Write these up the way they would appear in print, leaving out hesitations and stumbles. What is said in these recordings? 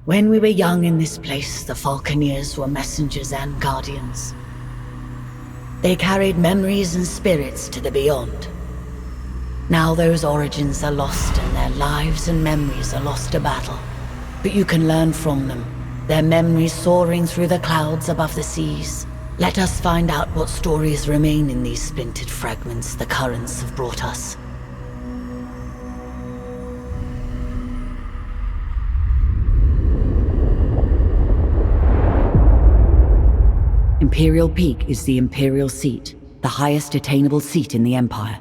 When we were young in this place, the Falconeers were messengers and guardians. They carried memories and spirits to the beyond. Now those origins are lost and their lives and memories are lost to battle. But you can learn from them, their memories soaring through the clouds above the seas. Let us find out what stories remain in these splintered fragments the currents have brought us. Imperial Peak is the Imperial seat, the highest attainable seat in the Empire.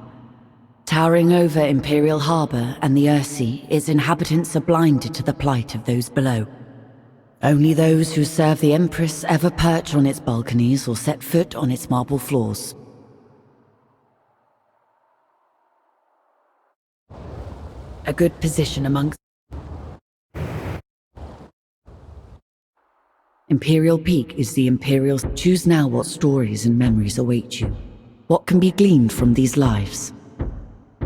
Towering over Imperial Harbor and the Earthsea, its inhabitants are blinded to the plight of those below. Only those who serve the Empress ever perch on its balconies or set foot on its marble floors. A good position amongst Imperial Peak is the Imperial. Choose now what stories and memories await you. What can be gleaned from these lives?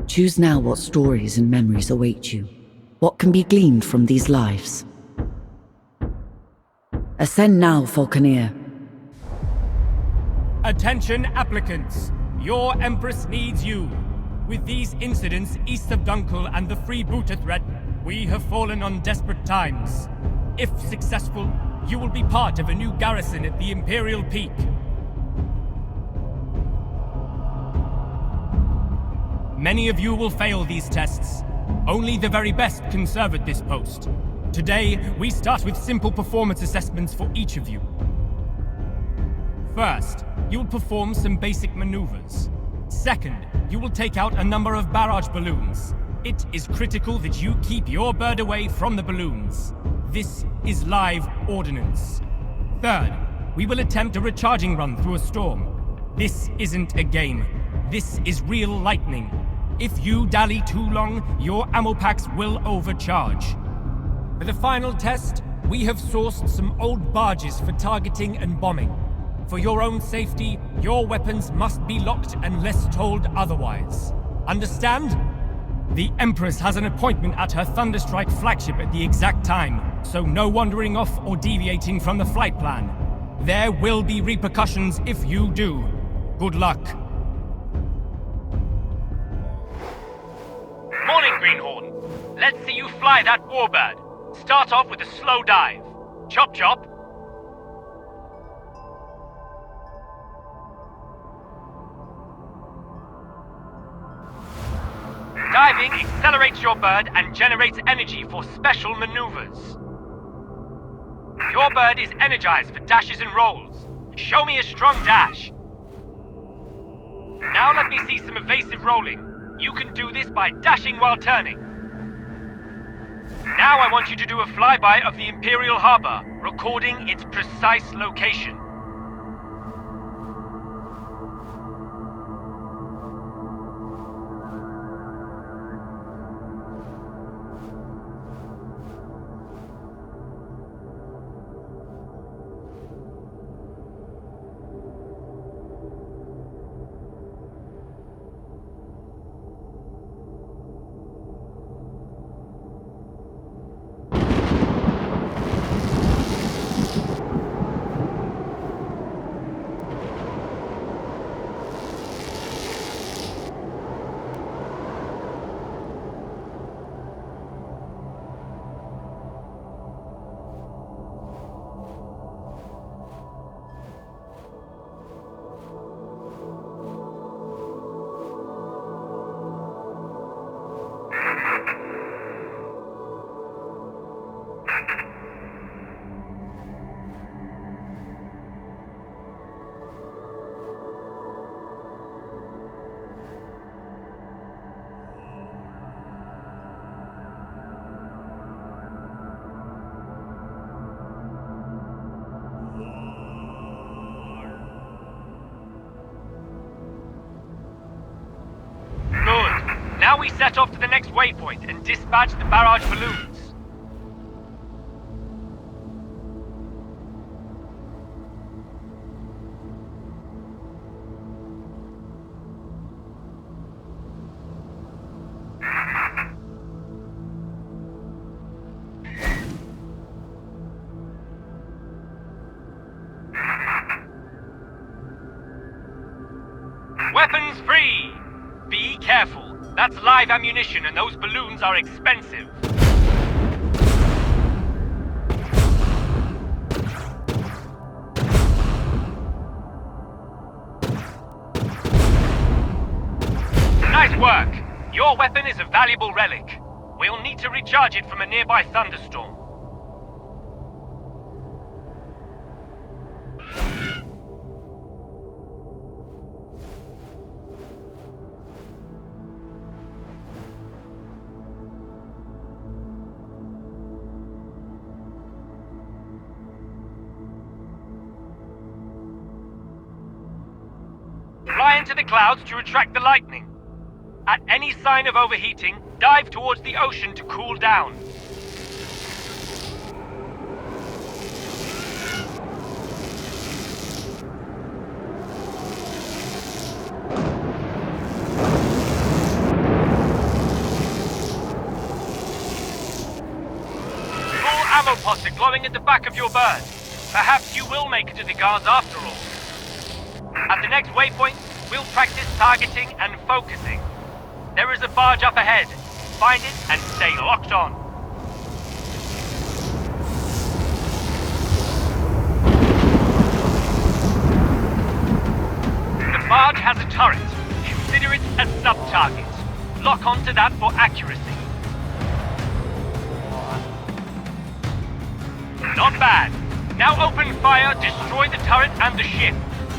Choose now what stories and memories await you. What can be gleaned from these lives? Ascend now, Falconeer. Attention applicants. Your Empress needs you. With these incidents east of Dunkle and the freebooter threat, we have fallen on desperate times. If successful, you will be part of a new garrison at the Imperial Peak. Many of you will fail these tests. Only the very best can serve at this post. Today, we start with simple performance assessments for each of you. First, you will perform some basic maneuvers. Second, you will take out a number of barrage balloons. It is critical that you keep your bird away from the balloons. This is live ordnance. Third, we will attempt a recharging run through a storm. This isn't a game. This is real lightning. If you dally too long, your ammo packs will overcharge. For the final test, we have sourced some old barges for targeting and bombing. For your own safety, your weapons must be locked unless told otherwise. Understand? The Empress has an appointment at her Thunderstrike flagship at the exact time, so no wandering off or deviating from the flight plan. There will be repercussions if you do. Good luck. Morning, Greenhorn. Let's see you fly that warbird. Start off with a slow dive. Chop chop. Diving accelerates your bird and generates energy for special maneuvers. Your bird is energized for dashes and rolls. Show me a strong dash. Now let me see some evasive rolling. You can do this by dashing while turning. Now I want you to do a flyby of the Imperial Harbor, recording its precise location. Now we set off to the next waypoint and dispatch the barrage balloons. Balloons free! Be careful. That's live ammunition and those balloons are expensive. Nice work! Your weapon is a valuable relic. We'll need to recharge it from a nearby thunderstorm. Fly into the clouds to attract the lightning. At any sign of overheating, dive towards the ocean to cool down. Full ammo pots are glowing at the back of your bird. Perhaps you will make it to the guards after all. At the next waypoint, we'll practice targeting and focusing. There is a barge up ahead. Find it and stay locked on. The barge has a turret. Consider it a sub-target. Lock onto that for accuracy. Not bad. Now open fire, destroy the turret and the ship.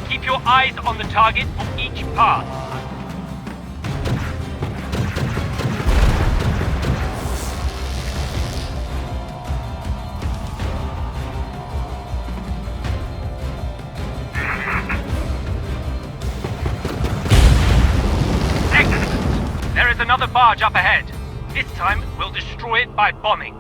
Keep your eyes on the target for each pass. Excellent! There is another barge up ahead. This time, we'll destroy it by bombing.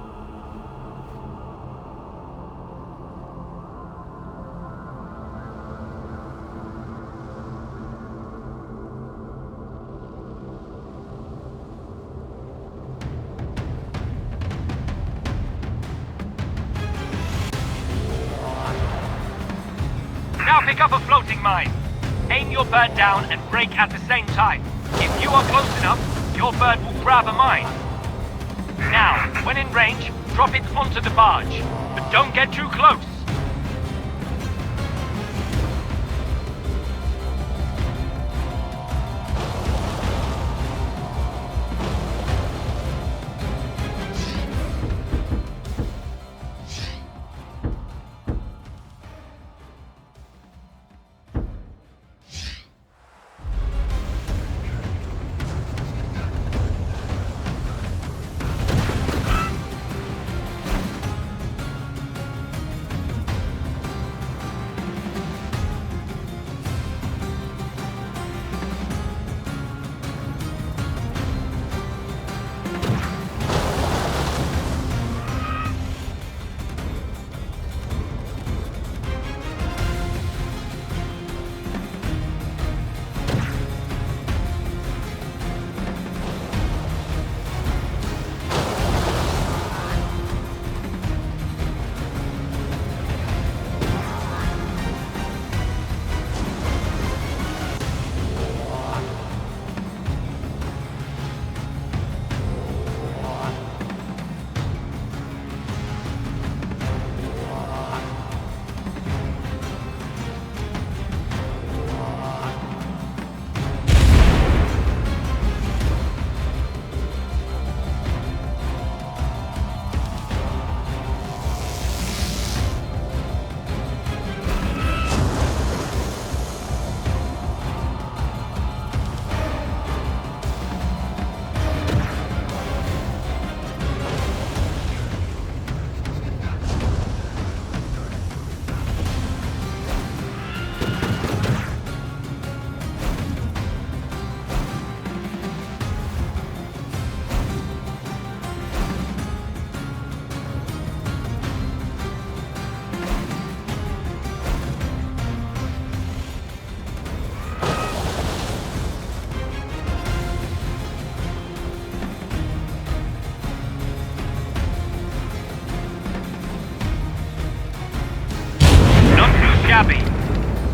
Now pick up a floating mine. Aim your bird down and brake at the same time. If you are close enough, your bird will grab a mine. Now, when in range, drop it onto the barge. But don't get too close.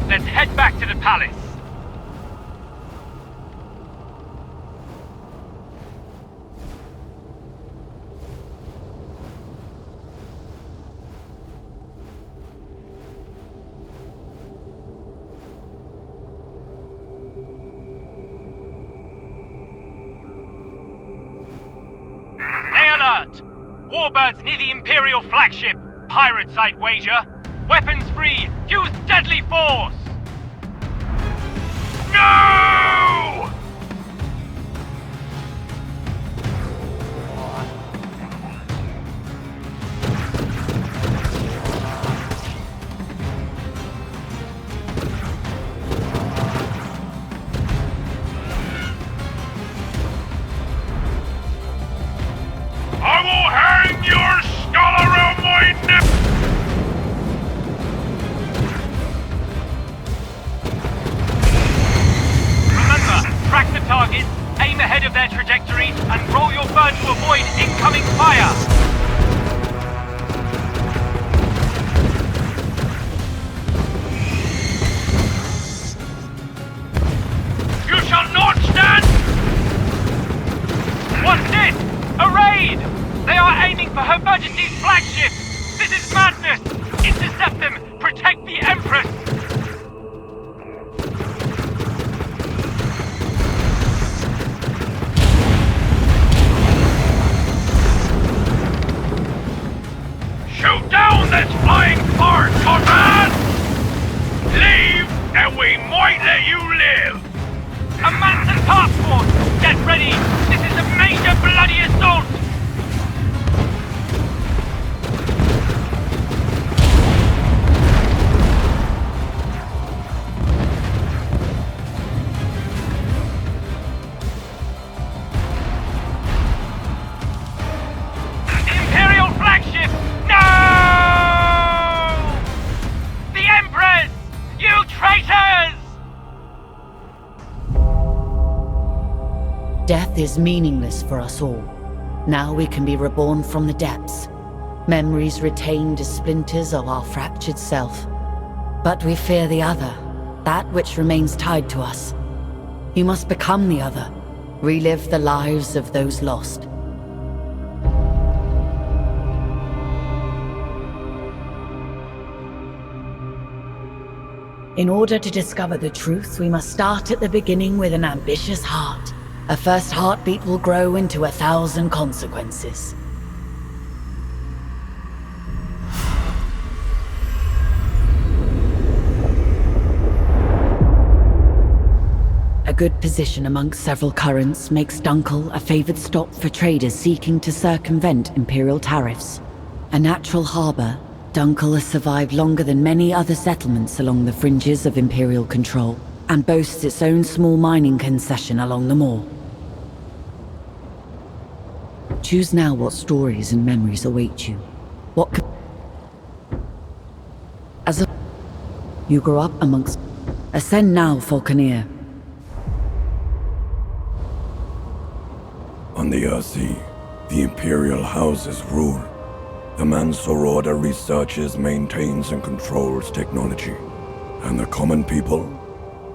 Let's head back to the palace. Warbirds near the Imperial flagship. Pirates, I'd wager. Weapons free. Use deadly force. No! I will hang your skull around my neck! Remember, track the targets, aim ahead of their trajectory, and roll your bird to avoid incoming fire! You shall not stand! What's this? A raid! They are aiming for Her Majesty's flagship! This is madness! Intercept them! Protect the Empress! Shoot down this flying fart, Cotton! Leave, and we might let you live! A Manson task force! Get ready! This is a major bloody assault! The Imperial flagship! No! The Empress! You traitors! Death is meaningless for us all. Now we can be reborn from the depths. Memories retained as splinters of our fractured self. But we fear the other, that which remains tied to us. You must become the other, relive the lives of those lost. In order to discover the truth, we must start at the beginning with an ambitious heart. A first heartbeat will grow into 1,000 consequences. A good position amongst several currents makes Dunkle a favored stop for traders seeking to circumvent Imperial tariffs. A natural harbor, Dunkle has survived longer than many other settlements along the fringes of Imperial control, and boasts its own small mining concession along the moor. Choose now what stories and memories await you. You grow up amongst... Ascend now, Falconeer. On the Earthsea, the Imperial houses rule. The Mansor Order researches, maintains, and controls technology. And the common people?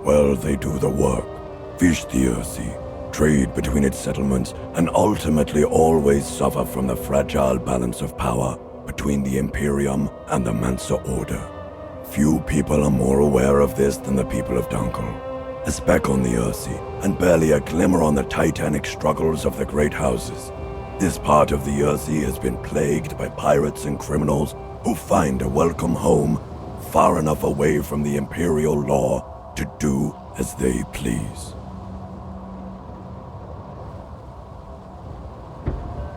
Well, they do the work. Fish the Earthsea, trade between its settlements, and ultimately always suffer from the fragile balance of power between the Imperium and the Mansor Order. Few people are more aware of this than the people of Dunkle. A speck on the Earthsea, and barely a glimmer on the titanic struggles of the great houses. This part of the Earthsea has been plagued by pirates and criminals who find a welcome home far enough away from the Imperial law to do as they please.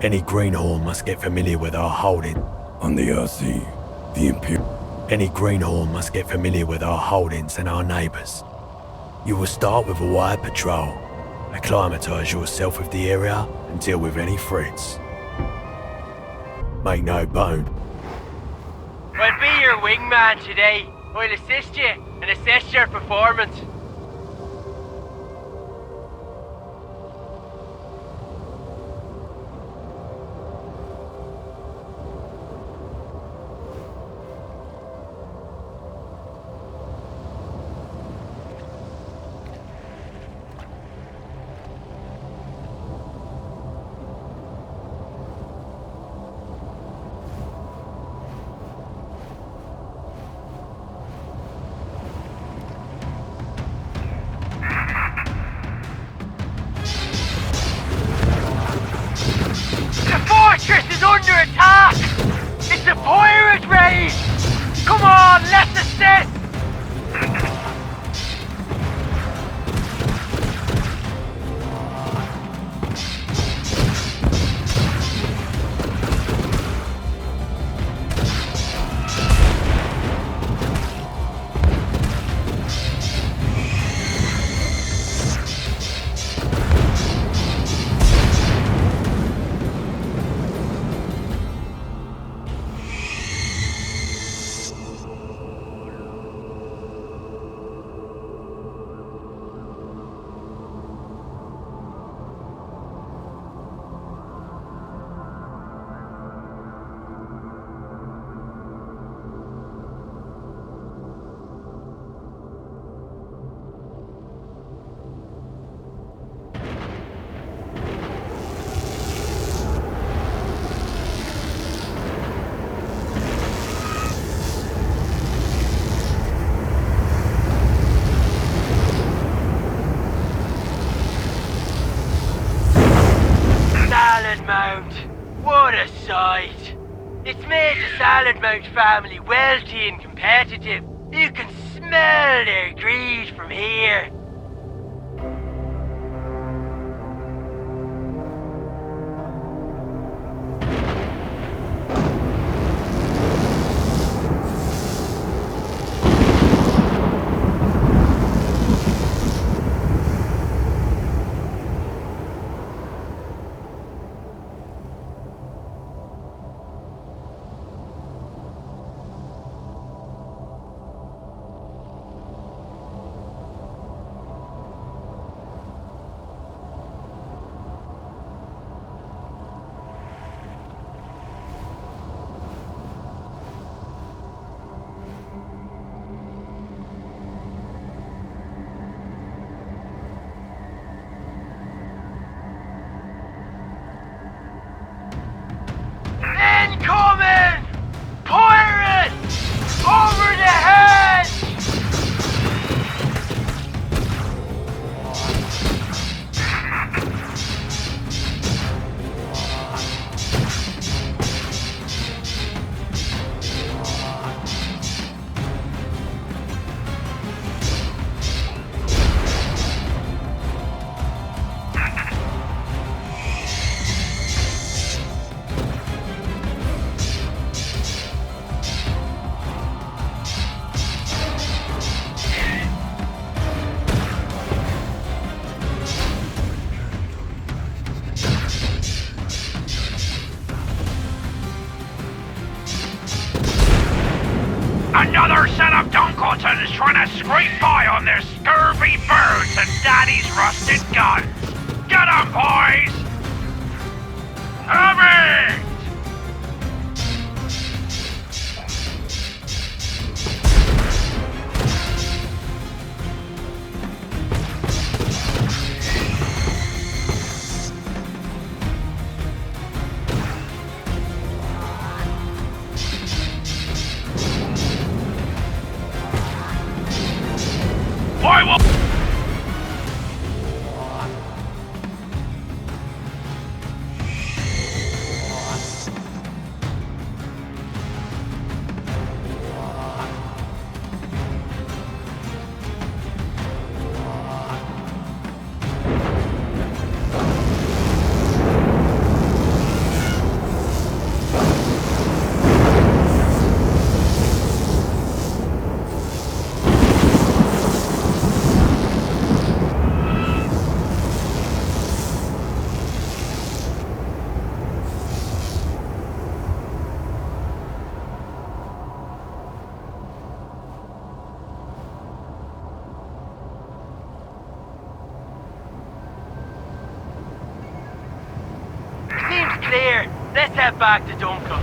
Any greenhorn must get familiar with our holding. On the Earthsea, the Any greenhorn must get familiar with our holdings and our neighbours. You will start with a wide patrol, acclimatise yourself with the area and deal with any threats. Make no bone. I'll be your wingman today. I'll assist you and assess your performance. Ridgemount family wealthy and competitive. You can smell their greed from here. Incoming! Pirate! Over the head! Another set of Dunkletons trying to scrape by on their scurvy birds and Daddy's rusted guns. Get 'em, boys! Have it! I will... Seems clear. Let's head back to Dunkle.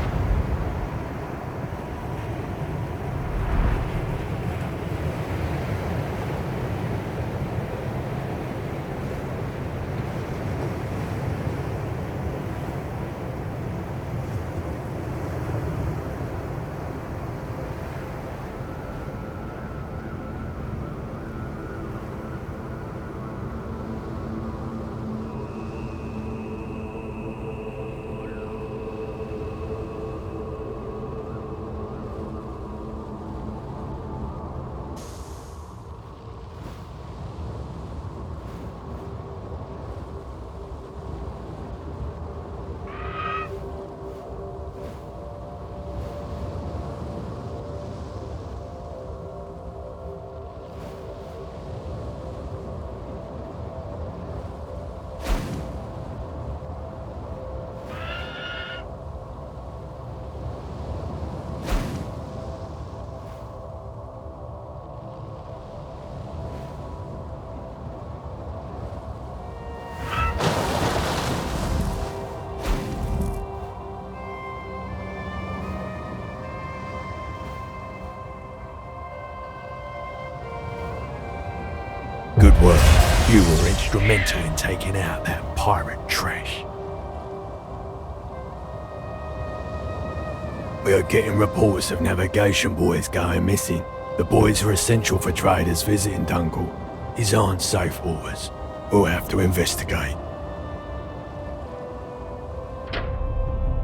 Good work. You were instrumental in taking out that pirate trash. We are getting reports of navigation buoys going missing. The buoys are essential for traders visiting Dunkle. These aren't safe waters. We'll have to investigate.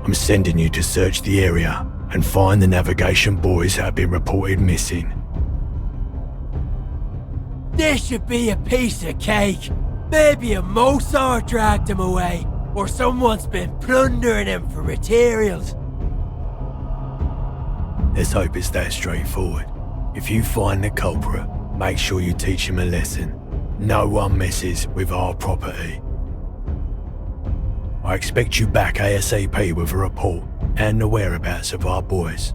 I'm sending you to search the area and find the navigation buoys that have been reported missing. This should be a piece of cake. Maybe a Mosar dragged him away, or someone's been plundering him for materials. Let's hope it's that straightforward. If you find the culprit, make sure you teach him a lesson. No one messes with our property. I expect you back ASAP with a report and the whereabouts of our boys.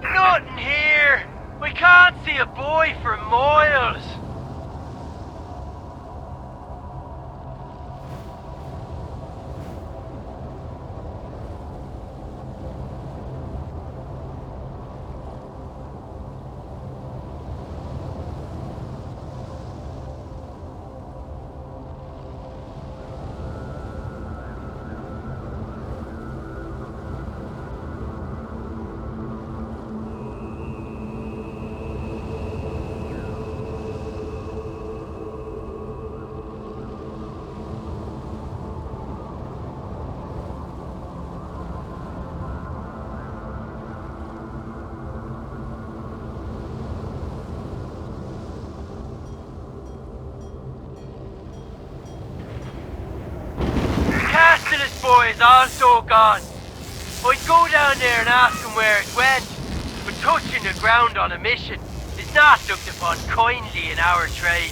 Nothing here! We can't see a buoy for miles! Castilus boy is also gone. I'd go down there and ask him where it went, but touching the ground on a mission is not looked upon kindly in our trade.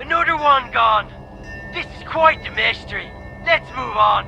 Another one gone. This is quite the mystery. Let's move on.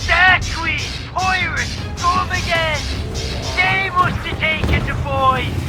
That queen! Pirates! Come again! They must have taken the boys!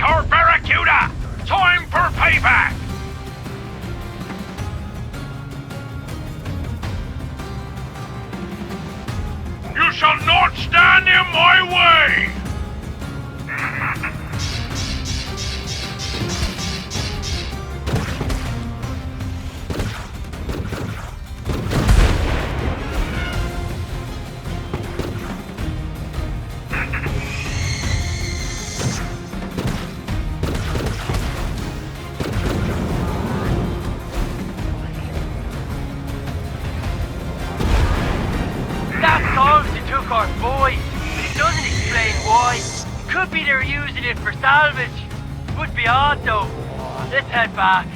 our Barracuda! Time for payback! You shall not stand in my way! Our buoys, but it doesn't explain why. Could be they're using it for salvage. Would be odd though. Let's head back.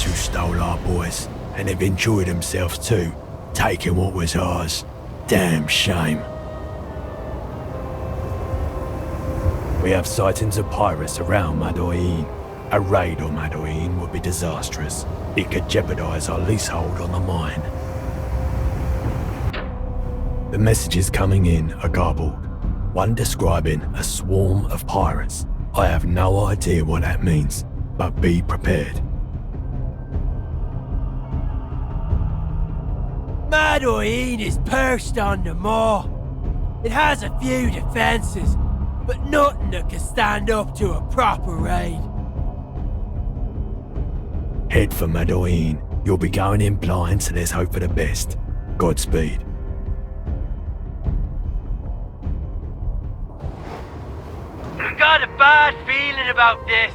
Who stole our boys, and they've enjoyed themselves too, taking what was ours. Damn shame. We have sightings of pirates around Madoin. A raid on Madoin would be disastrous. It could jeopardize our leasehold on the mine. The messages coming in are garbled. One describing a swarm of pirates. I have no idea what that means, but be prepared. Madoin is perched on the moor. It has a few defences, but nothing that can stand up to a proper raid. Head for Madoin. You'll be going in blind, so there's hope for the best. Godspeed. I've got a bad feeling about this.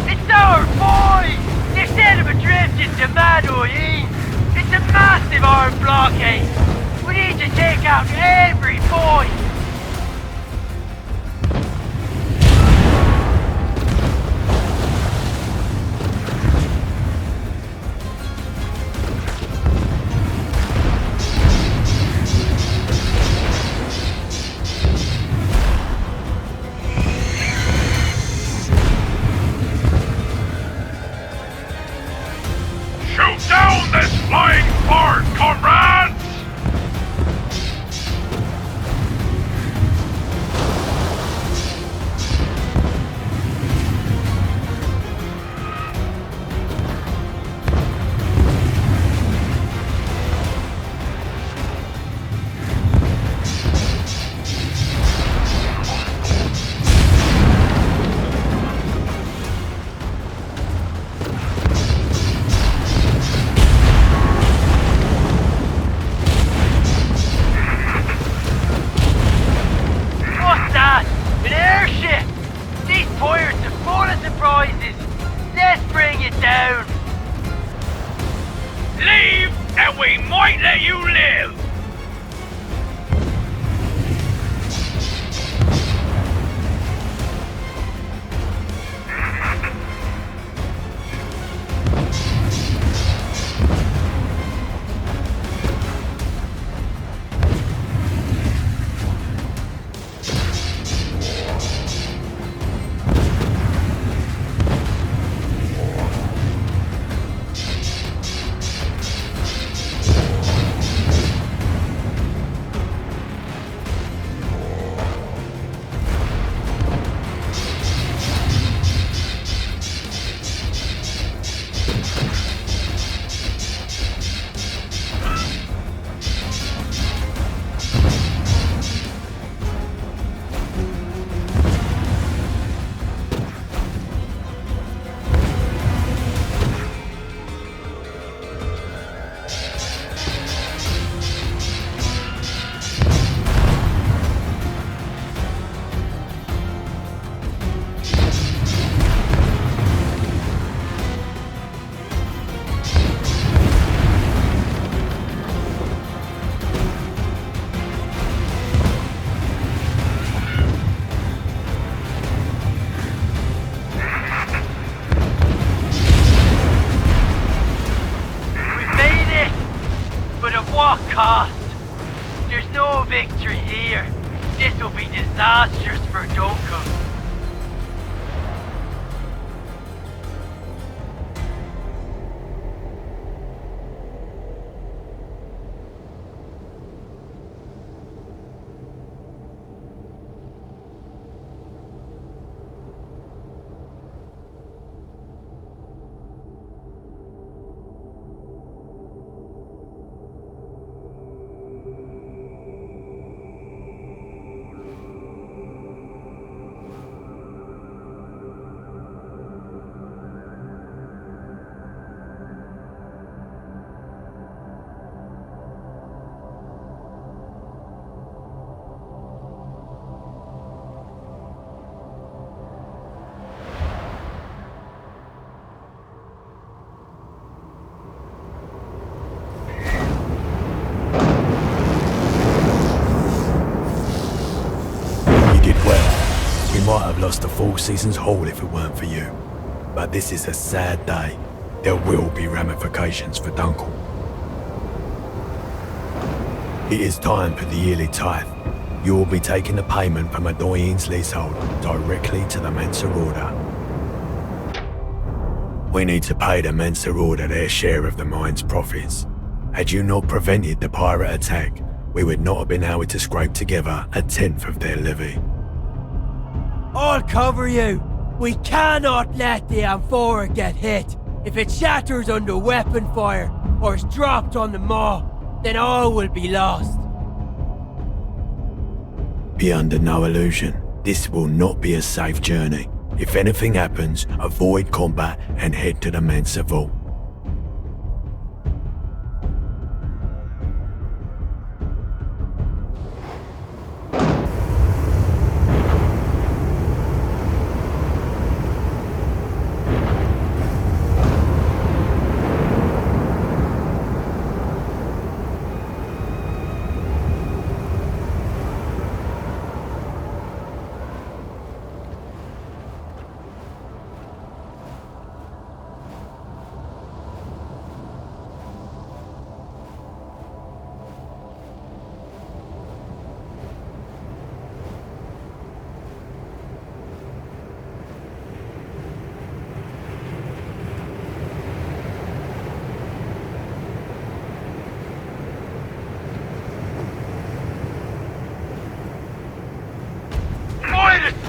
It's our boys! They said it would drift into Madoin! It's a massive armed blockade! We need to take out every boy! Down this flying fort, comrades! there's no victory here. This will be disastrous for Dunkle. Might have lost a full season's haul if it weren't for you. But this is a sad day. There will be ramifications for Dunkle. It is time for the yearly tithe. You will be taking the payment for Madoin's leasehold directly to the Mensa Order. We need to pay the Mensa Order their share of the mine's profits. Had you not prevented the pirate attack, we would not have been able to scrape together a tenth of their levy. I'll cover you. We cannot let the amphora get hit. If it shatters under weapon fire or is dropped on the maw, then all will be lost. Be under no illusion. This will not be a safe journey. If anything happens, avoid combat and head to the Mensa vault.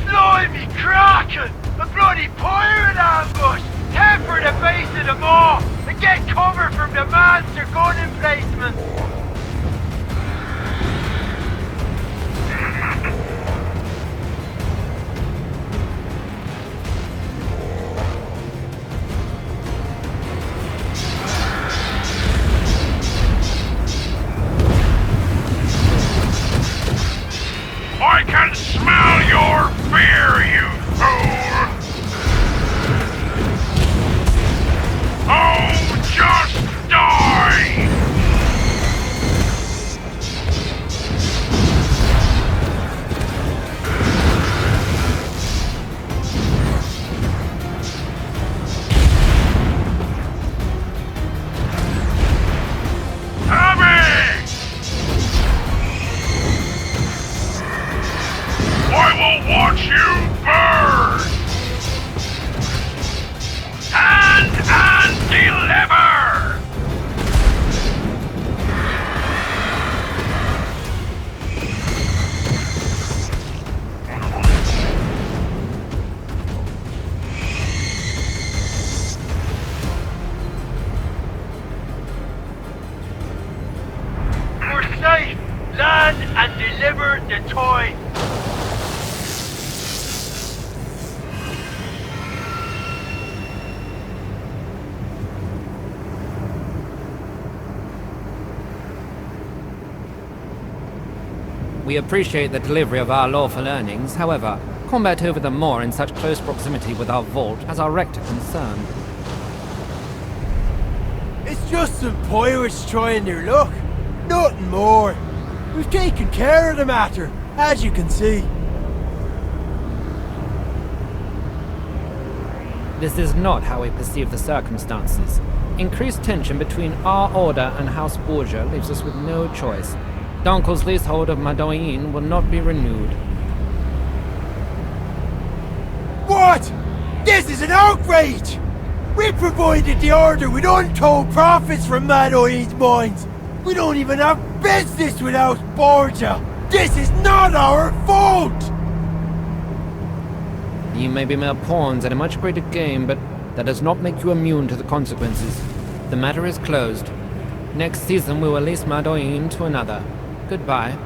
Slimy kraken! A bloody pirate ambush! Head for the base of the maw and get cover from the monster gun emplacements! I can smell your fear, you fool! Oh, just die! I will watch you burn! And deliver! We're safe! Land and deliver the toy! We appreciate the delivery of our lawful earnings. However, combat over the moor in such close proximity with our vault has our rector concerned. It's just some pirates trying their luck. Nothing more. We've taken care of the matter, as you can see. This is not how we perceive the circumstances. Increased tension between our order and House Borgia leaves us with no choice. Dunkle's leasehold of Madoin will not be renewed. What? This is an outrage! We provided the order with untold profits from Madoin's mines. We don't even have business without Borgia. This is not our fault! You may be mere pawns in a much greater game, but that does not make you immune to the consequences. The matter is closed. Next season we will lease Madoin to another. Goodbye.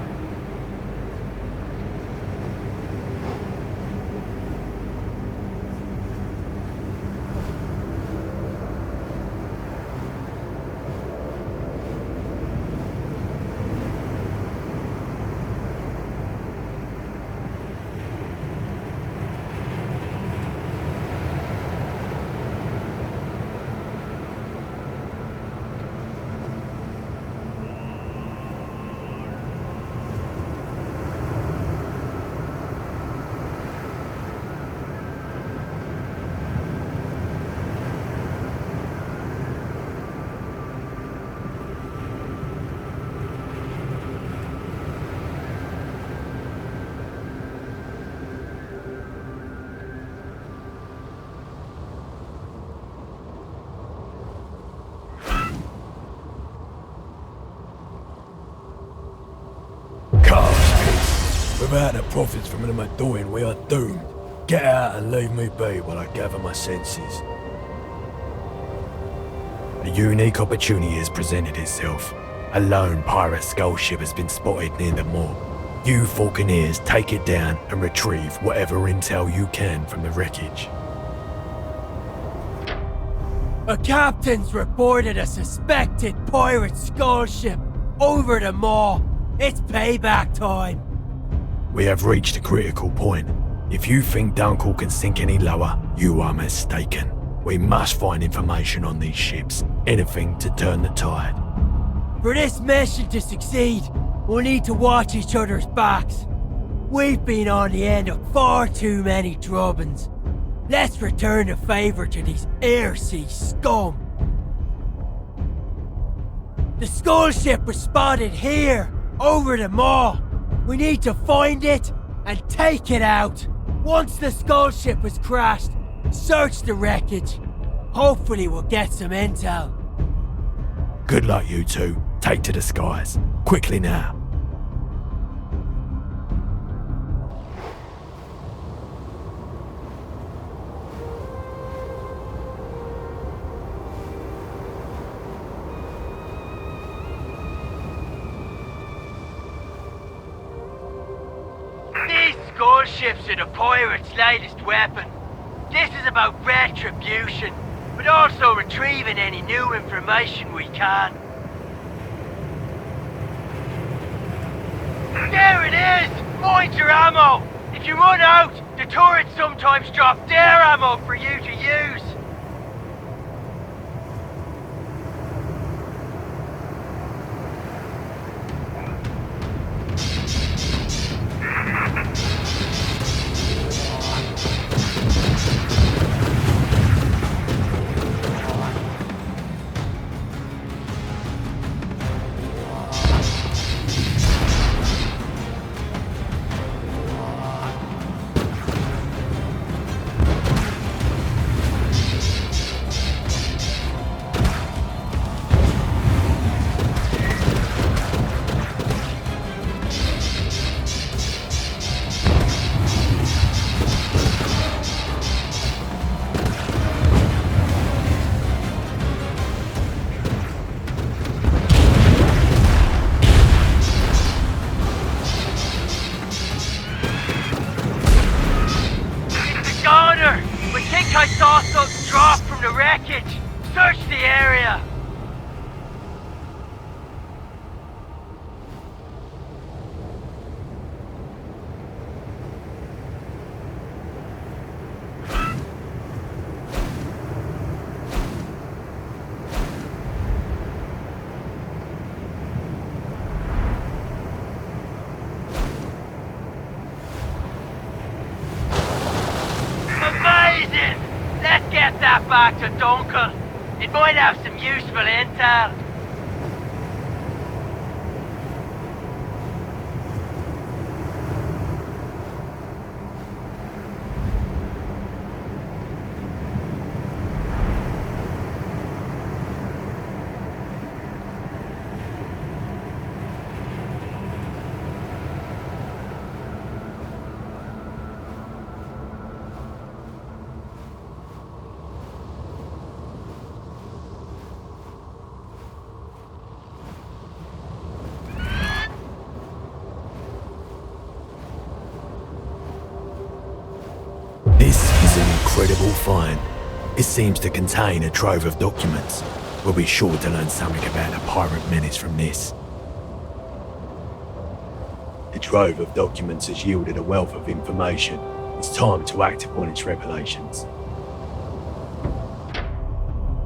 Without the profits from the Madoin, we are doomed. Get out and leave me be while I gather my senses. A unique opportunity has presented itself. A lone pirate skull ship has been spotted near the moor. You Falconeers take it down and retrieve whatever intel you can from the wreckage. A captain's reported a suspected pirate skull ship over the moor. It's payback time. We have reached a critical point. If you think Dunkle can sink any lower, you are mistaken. We must find information on these ships. Anything to turn the tide. For this mission to succeed, we'll need to watch each other's backs. We've been on the end of far too many drubbins. Let's return the favor to these air-sea scum. The skull ship was spotted here, over the moor. We need to find it and take it out. Once the skull ship has crashed, search the wreckage. Hopefully we'll get some intel. Good luck, you two. Take to the skies. Quickly now. Skull ships are the pirates' latest weapon. This is about retribution, but also retrieving any new information we can. There it is! Mind your ammo! If you run out, the turrets sometimes drop their ammo for you to use. I saw something drop from the wreckage. Search the area. Back to Dunkle. It might have some useful intel. incredible find. It seems to contain a trove of documents. We'll be sure to learn something about the pirate menace from this. The trove of documents has yielded a wealth of information. It's time to act upon its revelations.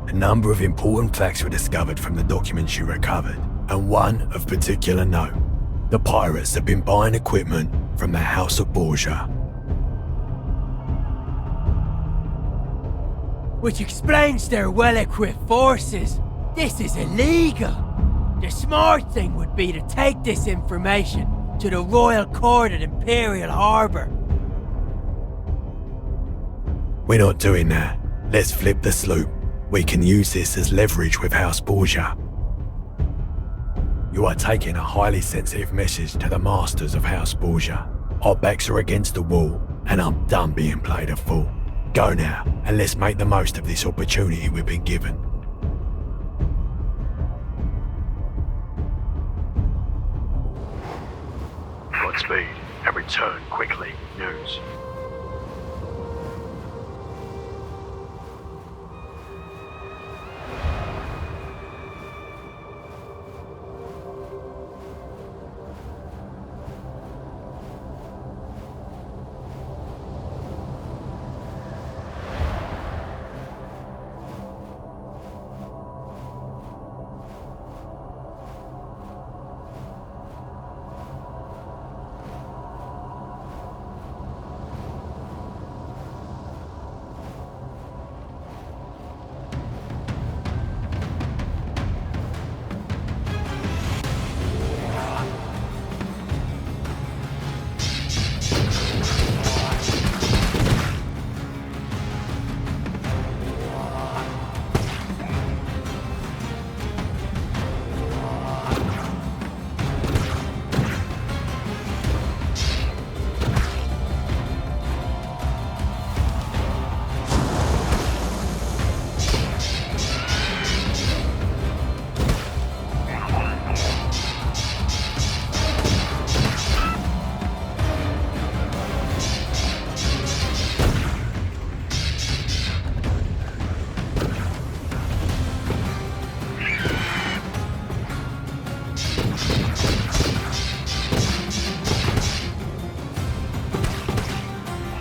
A number of important facts were discovered from the documents you recovered, and one of particular note. The pirates have been buying equipment from the House of Borgia. Which explains their well-equipped forces. This is illegal. The smart thing would be to take this information to the Royal Court at Imperial Harbour. We're not doing that. Let's flip the sloop. We can use this as leverage with House Borgia. You are taking a highly sensitive message to the masters of House Borgia. Our backs are against the wall, and I'm done being played a fool. Go now, and let's make the most of this opportunity we've been given. Godspeed, and return quickly. News.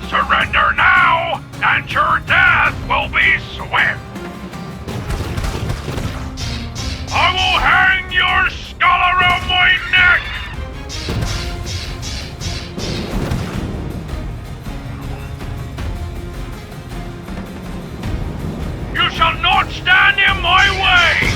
Surrender now, and your death will be swift. I will hang your skull around my neck. You shall not stand in my way.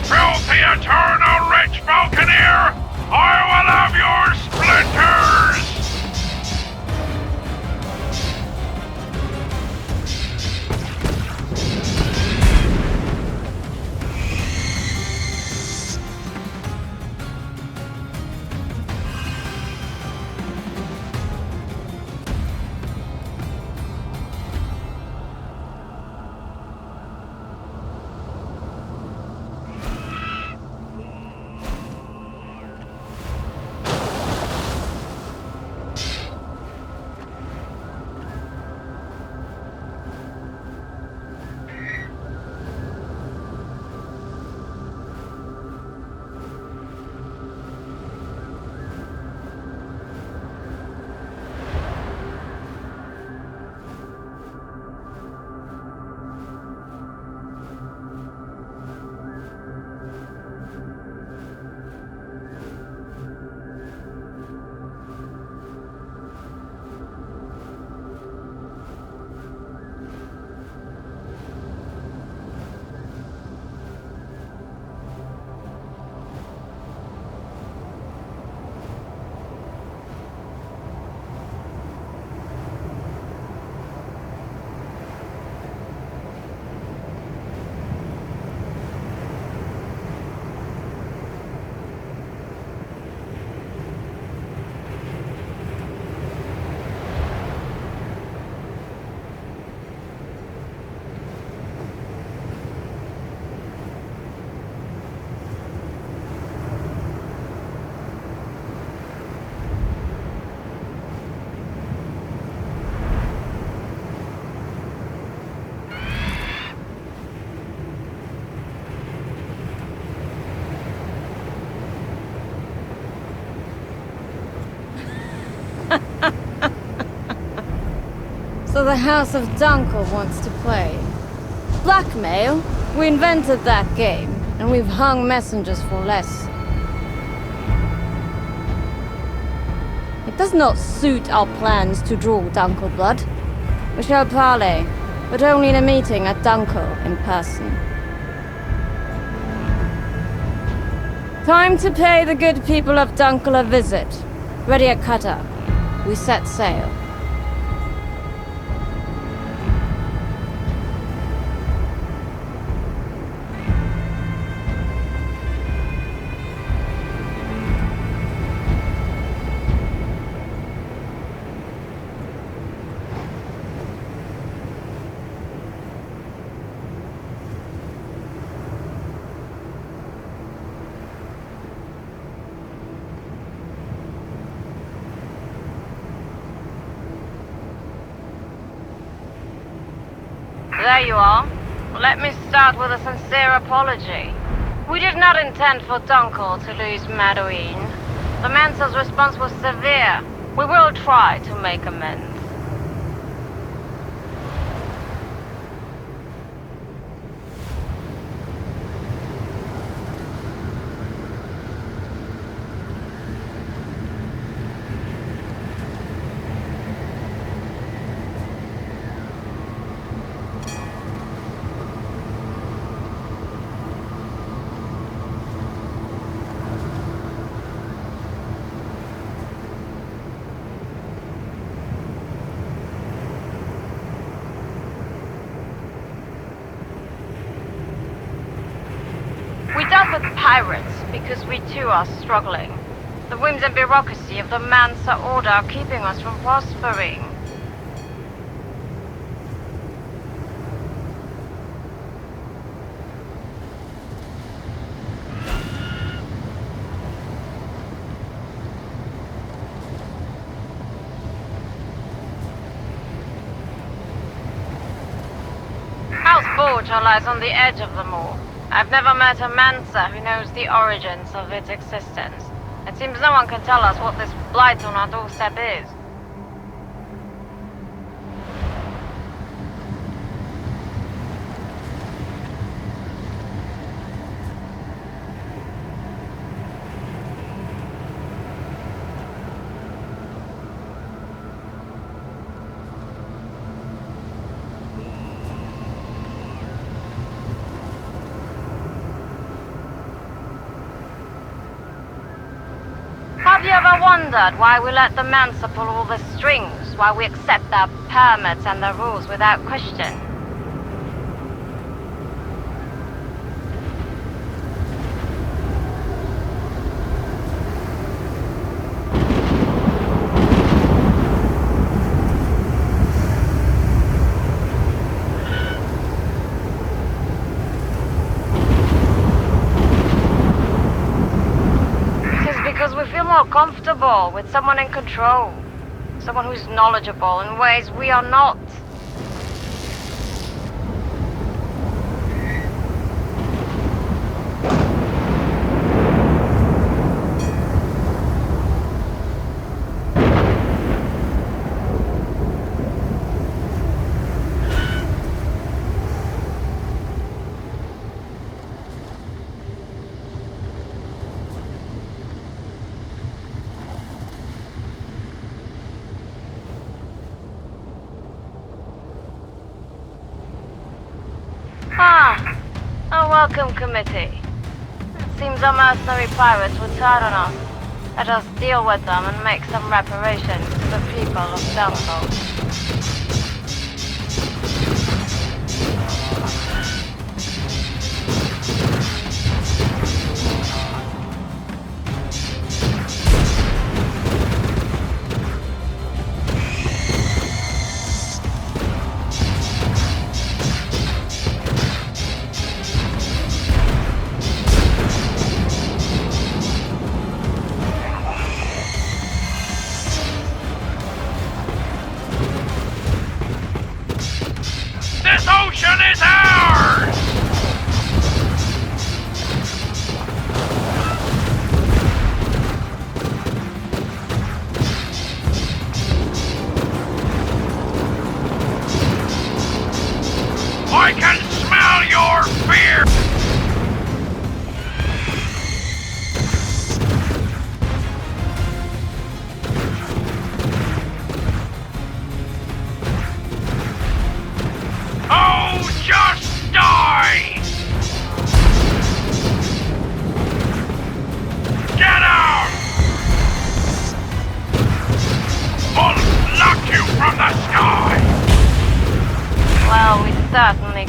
Filthy eternal rich Falconeer! I will have your splinters! the House of Dunkle wants to play. Blackmail? We invented that game, and we've hung messengers for less. It does not suit our plans to draw Dunkle blood. We shall parley, but only in a meeting at Dunkle in person. Time to pay the good people of Dunkle a visit. Ready a cutter. We set sail. There you are. Let me start with a sincere apology. We did not intend for Dunkle to lose Madoin. The Mansa's response was severe. We will try to make amends. We dealt with pirates because we too are struggling. The whims and bureaucracy of the Mansa Order are keeping us from prospering. House Borgia lies on the edge of them all. I've never met a Mansa who knows the origins of its existence. It seems no one can tell us what this blight on our doorstep is. Have you ever wondered why we let the Mansa pull all the strings, why we accept their permits and their rules without question? More comfortable with someone in control. Someone who's knowledgeable in ways we are not. A welcome committee. It seems our mercenary pirates will turn on us. Let us deal with them and make some reparations to the people of Dunkle.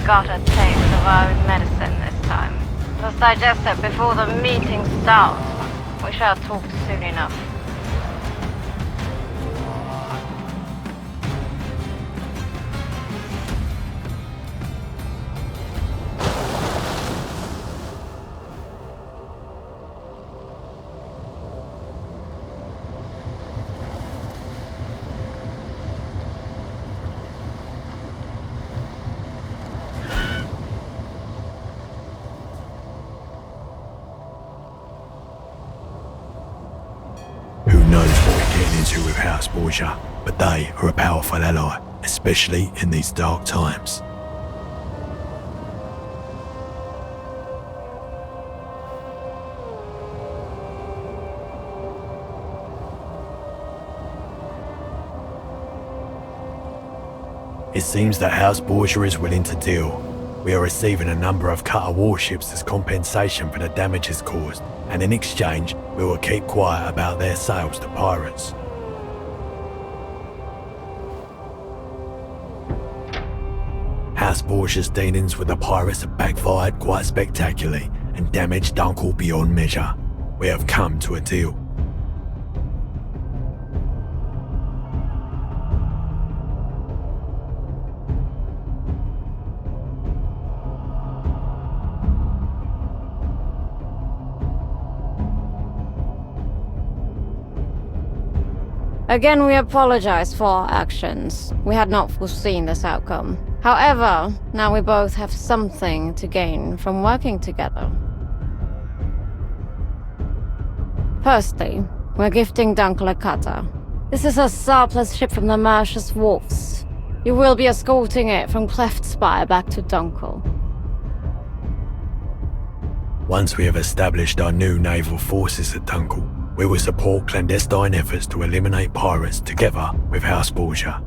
got a taste of our own medicine this time. Let's digest it before the meeting starts. We shall talk soon enough. Who knows what we're getting into with House Borgia, but they are a powerful ally, especially in these dark times. It seems that House Borgia is willing to deal. We are receiving a number of cutter warships as compensation for the damages caused, and in exchange, we will keep quiet about their sales to pirates. House Borgia's dealings with the pirates have backfired quite spectacularly and damaged Dunkle beyond measure. We have come to a deal. Again, we apologize for our actions. We had not foreseen this outcome. However, now we both have something to gain from working together. Firstly, we're gifting Dunkle a cutter. This is a surplus ship from the Mercia's wharfs. You will be escorting it from Cleft Spire back to Dunkle. Once we have established our new naval forces at Dunkle, we will support clandestine efforts to eliminate pirates together with House Borgia.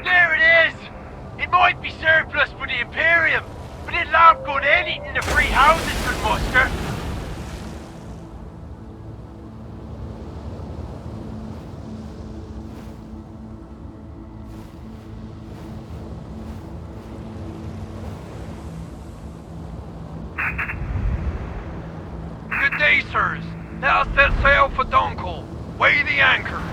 There it is! It might be surplus for the Imperium, but it'll outgun anything the free houses could muster. Good day, sirs. Let us set sail for Dunkle. Weigh the anchors.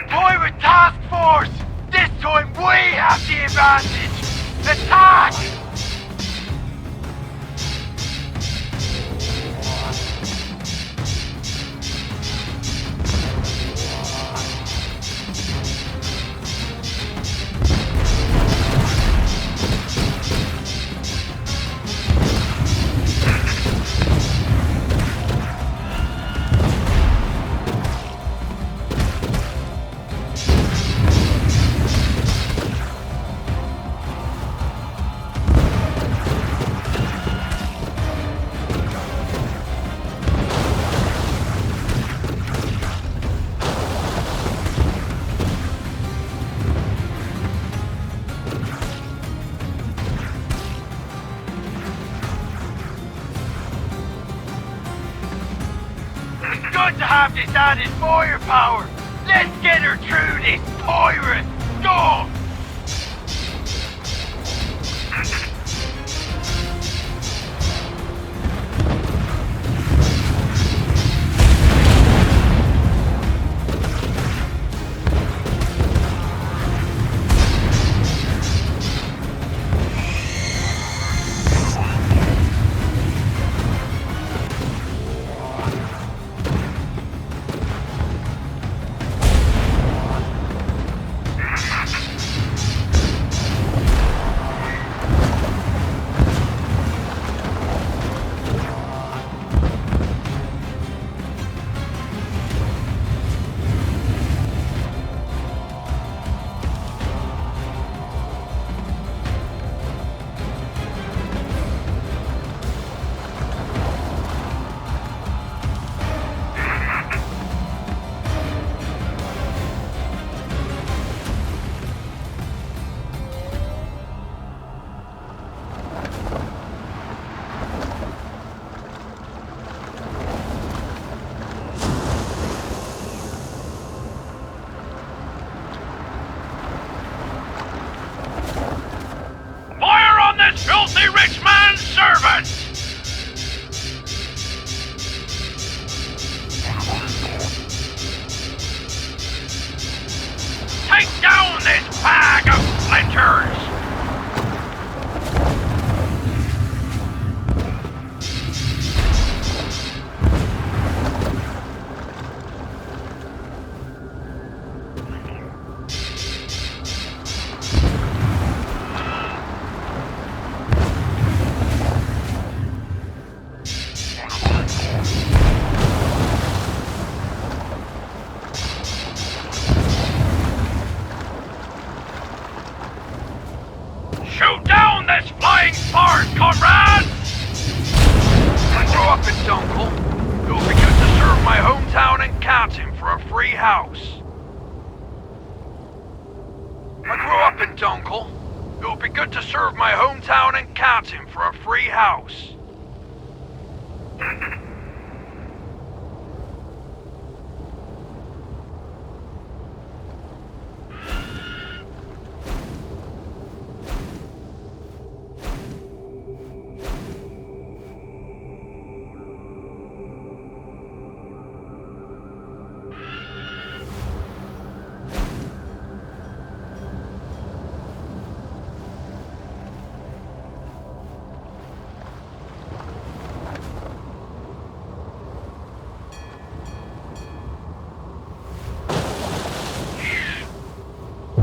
Pirate task force! This time we have the advantage! Attack! It's good to have this added firepower. Let's get her through this pirate. Go! Filthy rich man's servant! Take down this bag of splinters! Shoot down this flying spars, comrades! I grew up in Dunkle. It will be good to serve my hometown and canton for a free house. I grew up in Dunkle. It will be good to serve my hometown and canton for a free house.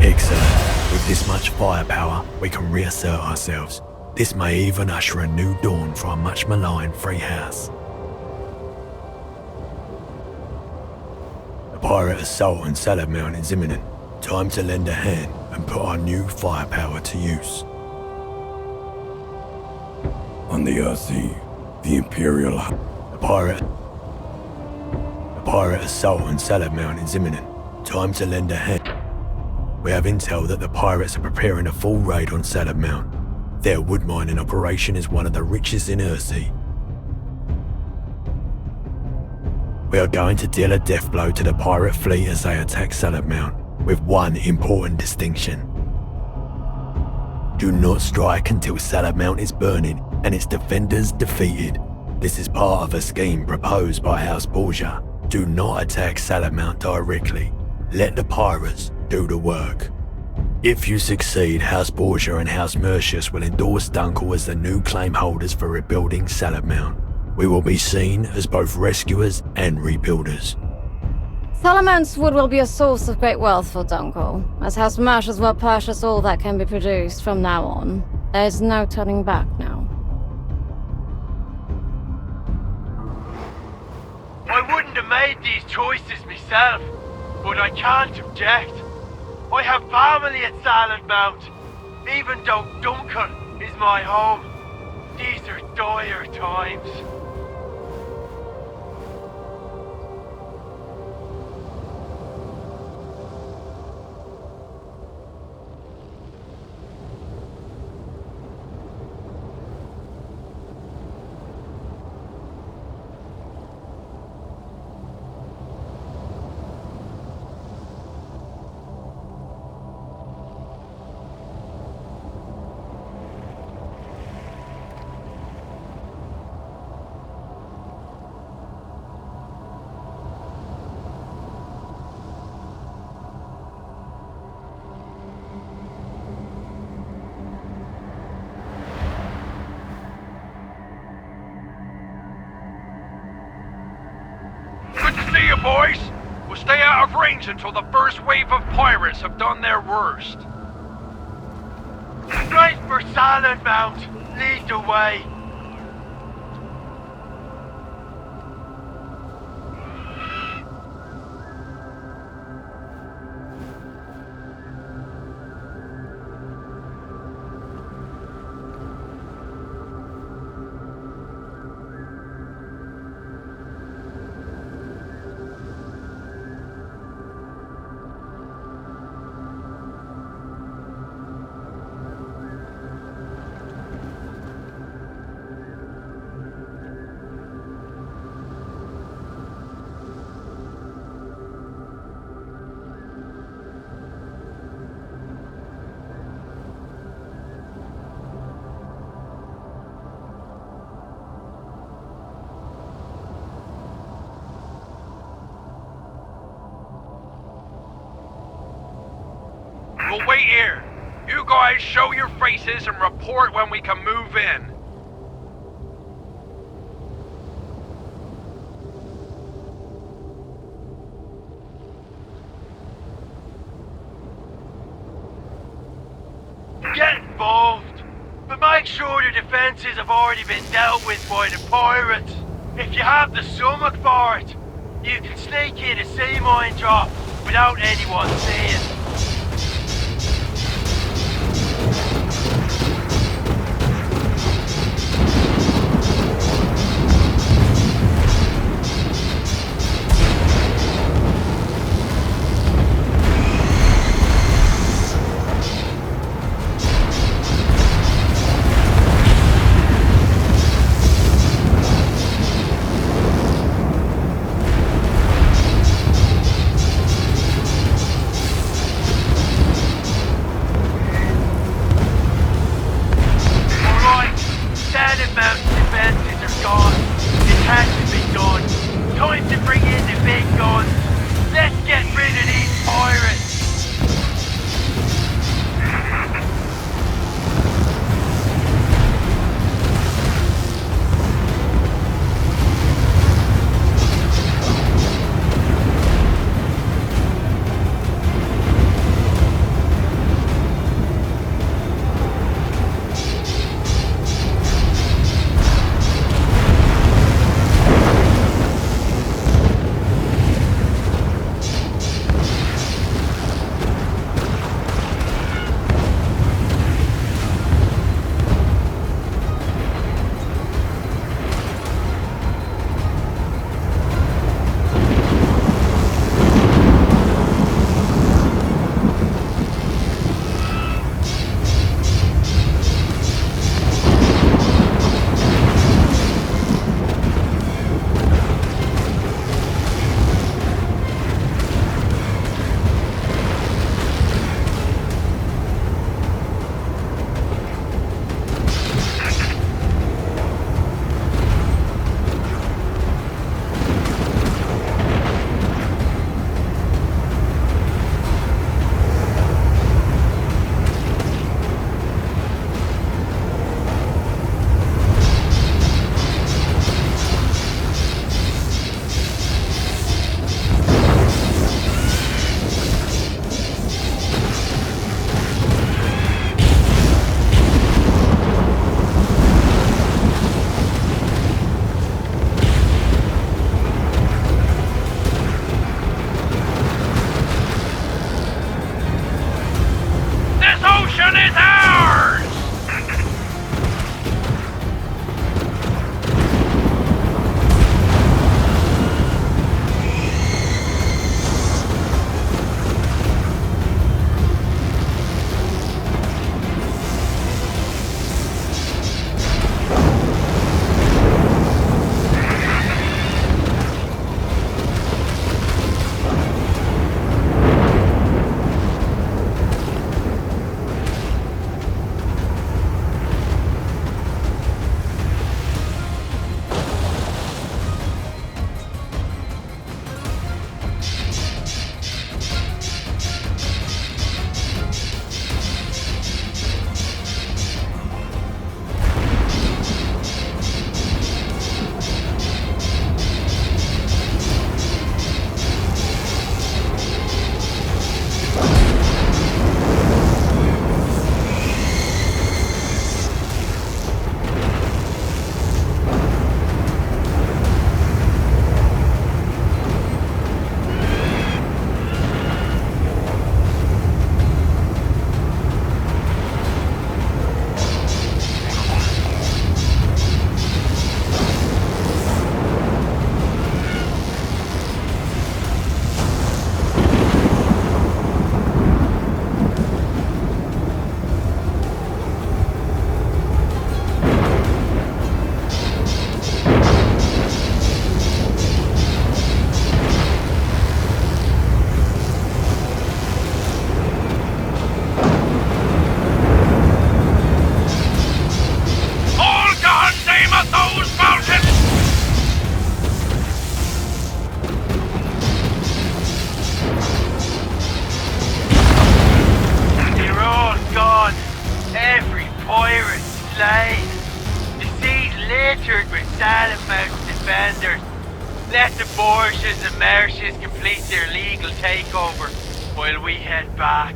Excellent. With this much firepower, we can reassert ourselves. This may even usher a new dawn for our much maligned free house. The pirate assault on Salad Mountain is imminent. Time to lend a hand and put our new firepower to use. On the Earthsea, the Imperial... The pirate assault on Salad Mountain is imminent. Time to lend a hand. We have intel that the pirates are preparing a full raid on Salad Mount. Their wood mining operation is one of the richest in Earthsea. We are going to deal a death blow to the pirate fleet as they attack Salad Mount, with one important distinction. Do not strike until Salad Mount is burning and its defenders defeated. This is part of a scheme proposed by House Borgia. Do not attack Salad Mount directly. Let the pirates do the work. If you succeed, House Borgia and House Mercius will endorse Dunkle as the new claim holders for rebuilding Salad Mount. We will be seen as both rescuers and rebuilders. Salamont's wood will be a source of great wealth for Dunkle, as House Mercius will purchase all that can be produced from now on. There is no turning back now. I wouldn't have made these choices myself, but I can't object. I have family at Salad Mount, even though Dunkle is my home. These are dire times. Good to see you, boys. We'll stay out of range until the first wave of pirates have done their worst. Straight for Silent Mount. Lead the way. We'll wait here. You guys show your faces and report when we can move in. Get involved, but make sure the defences have already been dealt with by the pirates. If you have the stomach for it, you can sneak in a sea mine drop without anyone seeing. Let the Borgias and Martians complete their legal takeover while we head back.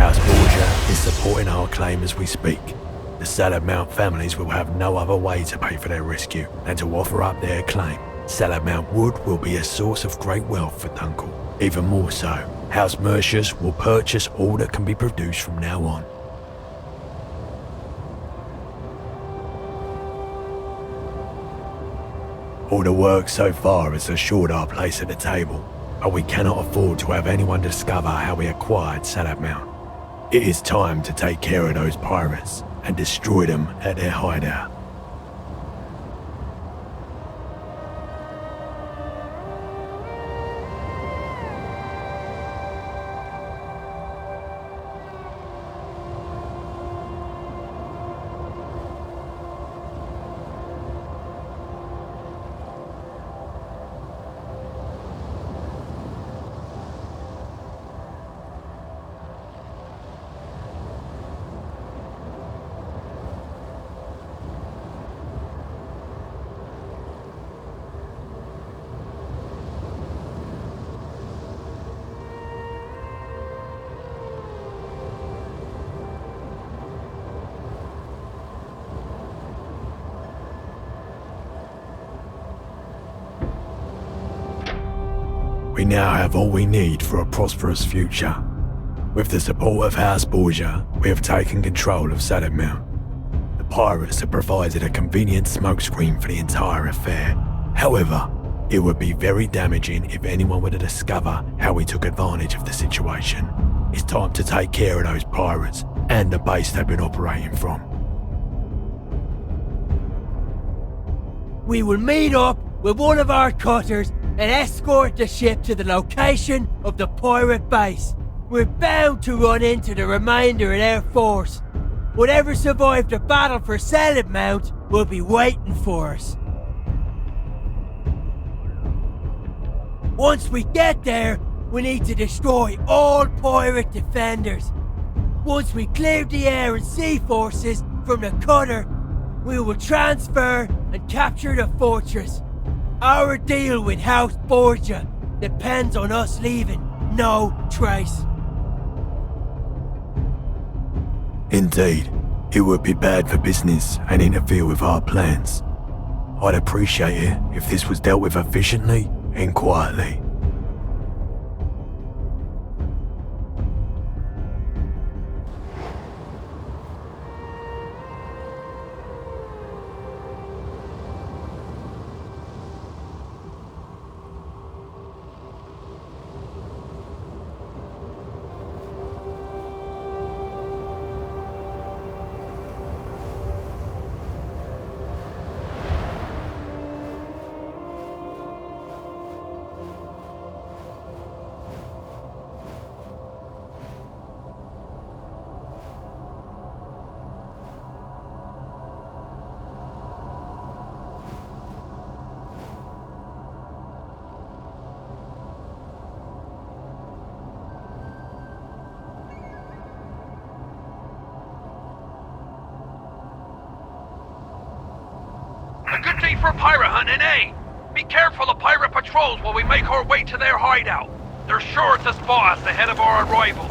House Borgia is supporting our claim as we speak. The Salamount families will have no other way to pay for their rescue than to offer up their claim. Salamount wood will be a source of great wealth for Dunkle. Even more so, House Mercius will purchase all that can be produced from now on. All the work so far has assured our place at the table, but we cannot afford to have anyone discover how we acquired Salamount. It is time to take care of those pirates and destroy them at their hideout. We now have all we need for a prosperous future. With the support of House Borgia, we have taken control of Salamount. The pirates have provided a convenient smokescreen for the entire affair. However, it would be very damaging if anyone were to discover how we took advantage of the situation. It's time to take care of those pirates and the base they've been operating from. We will meet up with one of our cutters and escort the ship to the location of the pirate base. We're bound to run into the remainder of their force. Whatever survived the battle for Salamount will be waiting for us. Once we get there, we need to destroy all pirate defenders. Once we clear the air and sea forces from the cutter, we will transfer and capture the fortress. Our deal with House Borgia depends on us leaving no trace. Indeed, it would be bad for business and interfere with our plans. I'd appreciate it if this was dealt with efficiently and quietly. A good day for pirate hunting, eh? Be careful of pirate patrols while we make our way to their hideout. They're sure to spot us ahead of our arrival.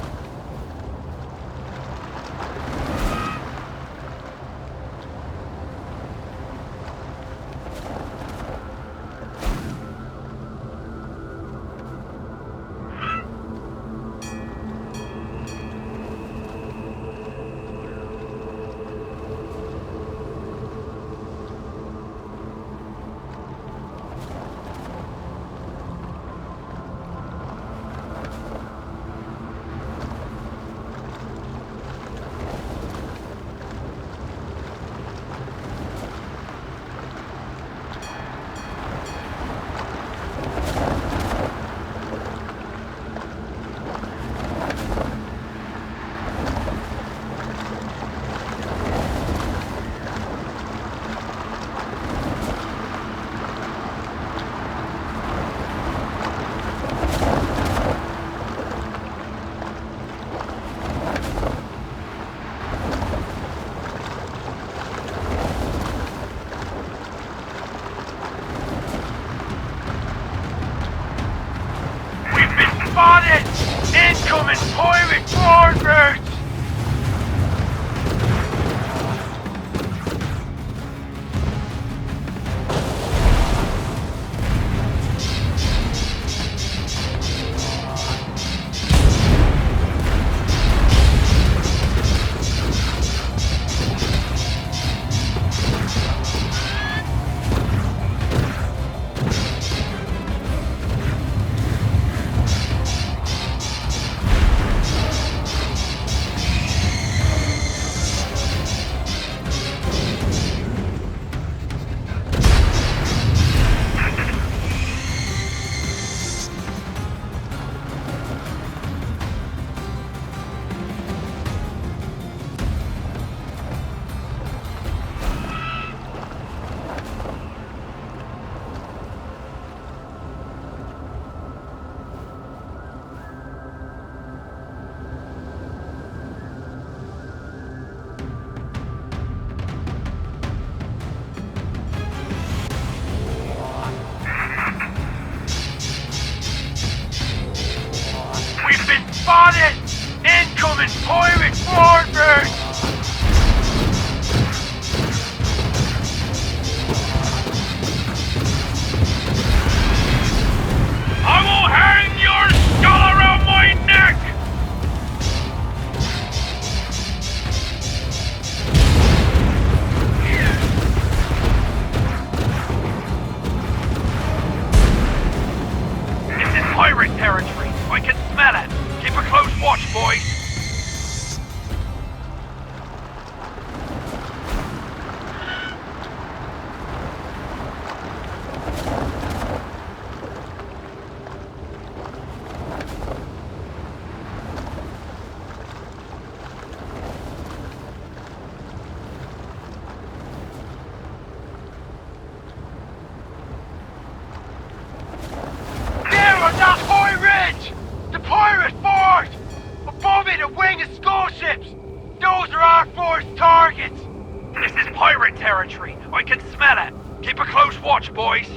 Spotted! Incoming pirate boarders! We've been spotted! Incoming pirate boarders! I will hang your skull around my neck! This is pirate territory. I can smell it. Keep a close watch, boys. There on that high ridge! The pirate fort! Above it, a wing of skull ships! Those are our force targets! This is pirate territory. I can smell it. Keep a close watch, boys.